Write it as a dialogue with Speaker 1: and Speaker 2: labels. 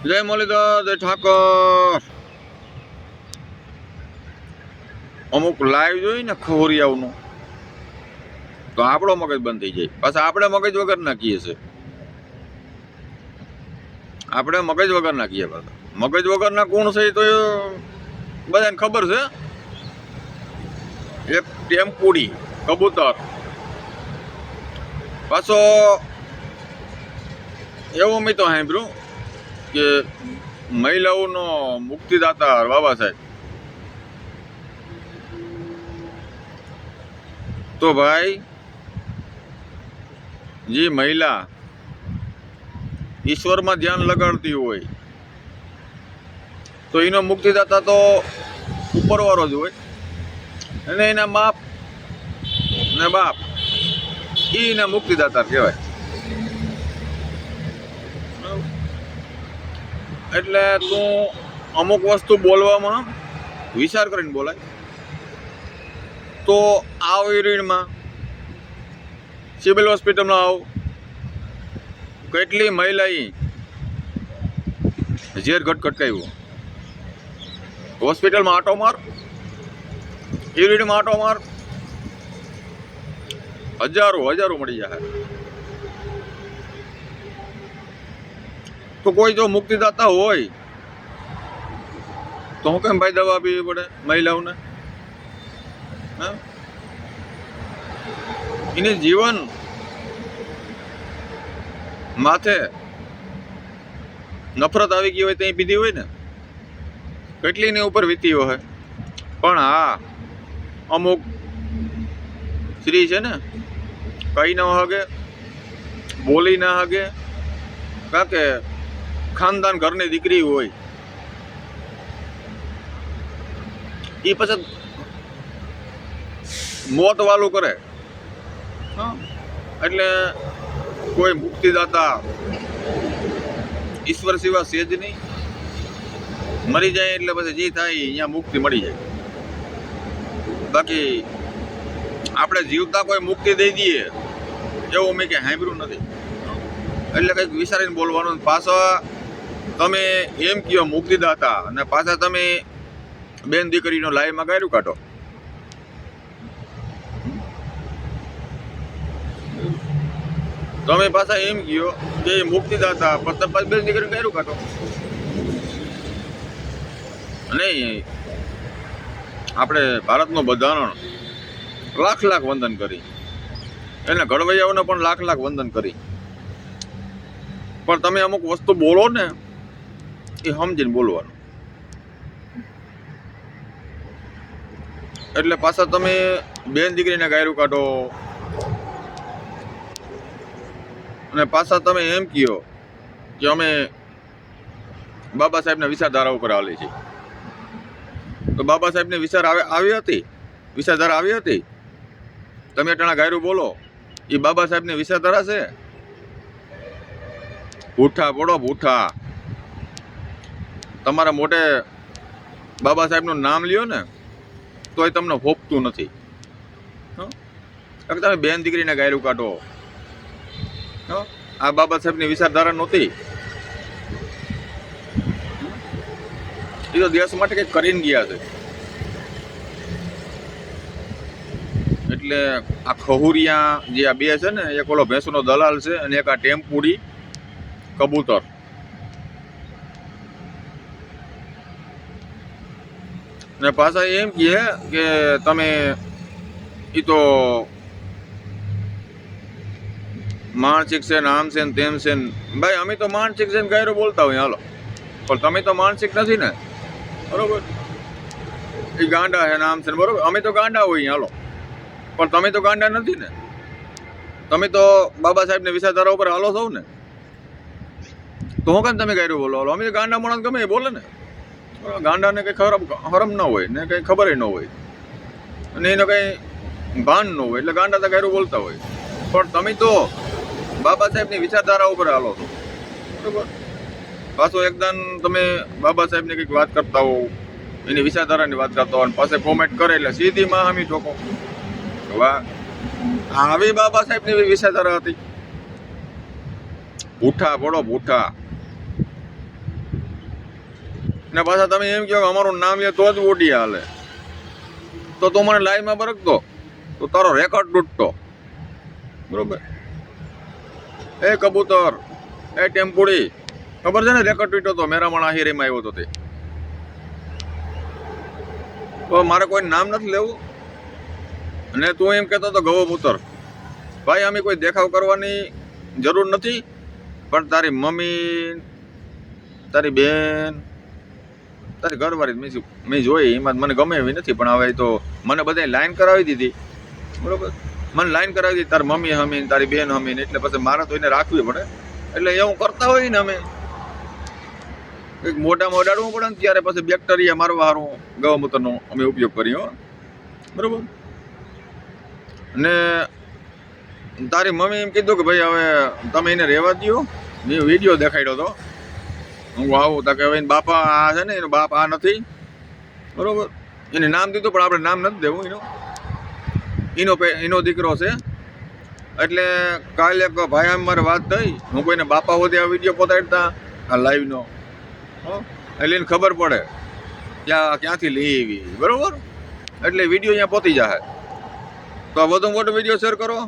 Speaker 1: જય મુરલીધર, જય ઠાકર. અમુક લાઈવ જોઈ ને ખોરિયાઓનું તો આપણો મગજ બંધ થઈ જાય. પાછા આપણે મગજ વગર નાખીએ છે. આપણે મગજ વગર નાખીએ. પાછા મગજ વગરના કોણ છે તો બધાને ખબર છે. એક ટેમ્પુડી કબૂતર, પાછો એવું મેં તો સાંભળ્યું કે મહિલાઓનો મુક્તિદાતા બાબા સાહેબ. તો ભાઈ જે મહિલા ઈશ્વરમાં ધ્યાન લગાડતી હોય તો એનો મુક્તિદાતા તો ઉપરવાળો જ હોય, અને એના બાપ ને બાપ એના મુક્તિદાતા કહેવાય. એટલે તું અમુક વસ્તુ બોલવામાં વિચાર કરીને બોલાય. તો આવ ઈરીણમાં સિવિલ હોસ્પિટલમાં આવ, કેટલી મહિલાએ ઝેર ઘટઘટકાવ્યું. હોસ્પિટલમાં આટો માર, ઈરીણમાં આટો માર, હજારો મળી જાય. તો કોઈ જો મુક્તિદાતા હોય તો હું કેમ ભાઈ દવા પીવી પડે મહિલાઓને? હા, એને જીવન માથે નફરત આવી ગઈ હોય ત્યાં પીધી હોય ને, કેટલી ની ઉપર વીતી હોય. પણ હા, અમુક સ્ત્રી છે ને, કઈ ન હગે, બોલી ના હગે, કારણ કે ખાનદાન ઘરની દીકરી હોય. એ પછી મોત વાલું કરે. એટલે કોઈ મુક્તિદાતા ઈશ્વર સિવાય છે જ નહીં. મરી જાય એટલે પછી જે થાય અહીંયા મુક્તિ મળી જાય. બાકી આપણે જીવતા કોઈ મુક્તિ દઈ દઈએ એવું મેં ક્યાંય સાંભળ્યું નથી. એટલે કંઈક વિચારીને બોલવાનું. પાછા તમે એમ કહો મુક્તિદાતા અને પાછા તમે બેન દીકરીનો લાઈમાં ગાયરું કાઢો. તમે પાછા એમ કહો કે મુક્તિદાતા પછી બેન દીકરીને ગાયરું કાઢો. નહીં, આપણે ભારતનું બંધારણ લાખ વંદન કરી, એને ઘડવૈયાઓને પણ લાખ વંદન કરી. પણ તમે અમુક વસ્તુ બોલો ને એ સમજીને બોલવાનું. એટલે પાછા તમે બેન દીકરીને ગાયરું કાઢો અને પાછા તમે એમ કહો કે અમે બાબા સાહેબના વિચારધારા ઉપર હાલી છીએ. તો બાબા સાહેબને વિચારધારા આવી હતી. તમે ટાણા ગાયરું બોલો એ બાબા સાહેબની વિચારધારા છે. ભૂઠા પડો ભૂઠા. તમારા મોઢે બાબા સાહેબનું નામ લ્યો ને તોય તમને હોપતું નથી. તમે બેન દીકરીને ગાયરું કાઢો. આ બાબા સાહેબની વિચારધારા નહોતી. એ તો દેશ માટે કંઈક કરીને ગયા છે. એટલે આ ખહુરિયા જે આ બે છે ને, એક ઓલો ભેંસનો દલાલ છે અને એક આ ટેમ્પુડી કબૂતર. ને પાછા એમ કહે કે તમે એ તો માનસિક છે ને આમ છે ને તેમ છે ને. ભાઈ અમે તો માનસિક છે ને ગાયરો બોલતા હોય, હાલો. પણ તમે તો માનસિક નથી ને, બરોબર? એ ગાંડા છે ને આમ છે ને, બરોબર? અમે તો ગાંડા હોય, હાલો. પણ તમે તો ગાંડા નથી ને. તમે તો બાબા સાહેબને વિચારધારા ઉપર હાલો છો ને. તો હું કેમ તમે ગાયરું બોલો? હાલો, અમે તો ગાંડા માણસ ગમે એ બોલે ને. ગાંડાને કંઈ હરમ ન હોય ને, કંઈ ખબર ન હોય અને એનો કંઈ ભાન ન હોય, એટલે ગાંડા તો ગાયરું બોલતા હોય. પણ તમે તો બાબા સાહેબની વિચારધારા ઉપર હાલો છો, બરોબર? પાછો એકદમ તમે બાબા સાહેબને કંઈક વાત કરતા હો, એની વિચારધારાની વાત કરતા હો, અને પાસે કોમેન્ટ કરે એટલે સીધી માં હમી ઠોકો. વાહ, આવી બાબા સાહેબની વિચારધારા હતી. ભૂઠા પડો ભૂઠા. ને પાછા તમે એમ કહો કે અમારું નામ લે તો જ ઓડિયા હાલે, તો તું મને લાઈવમાં બરકતો તો તારો રેકોર્ડ તૂટતો. બરોબર? એ કબૂતર, એ ટેમ્પુડી, ખબર છે ને રેકોર્ડ તૂટ્યો તો મેરામણ આહિરીમાં આવ્યો હતો તે. તો મારે કોઈ નામ નથી લેવું. અને તું એમ કહેતો હતો ગૌમૂત્ર, ભાઈ અમે કોઈ દેખાવ કરવાની જરૂર નથી, પણ તારી મમ્મી, તારી બેન, તારી ઘરવાળી મેં જોઈ, એમાં મને ગમે એવી નથી, પણ હવે તો મને બધાય લાઈન કરાવી દીધી. બરોબર? મને લાઈન કરાવી દીધી તારી મમ્મી હમીને તારી બેન હમીને, એટલે પછી મારે તો એને રાખવી પડે. એટલે એવું કરતા હોય ને અમે કંઈક મોઢામાં અડાડવું પડે ને ત્યારે પછી બેક્ટેરિયા મારવા સારું ગૌમૂત્રનો અમે ઉપયોગ કરીએ. બરોબર? ને તારી મમ્મી એમ કીધું કે ભાઈ હવે તમે એને રહેવા દો. મેં વિડીયો દેખાડ્યો હતો, હું આવું તા કે હવે બાપા આ છે ને એનો બાપ આ નથી. બરોબર? એને નામ દીધું પણ આપણે નામ નથી દેવું. એનો દીકરો છે. એટલે કાલે એક ભાઈ મારે વાત થઈ, હું કોઈને બાપા હોતે આ વિડીયો પોતાડતા આ લાઈવનો, એટલે એને ખબર પડે ક્યાંથી લેવી. બરોબર? એટલે વિડીયો અહીંયા પહોંચી જાય. તો આ વધુ મોટો વિડીયો શેર કરો.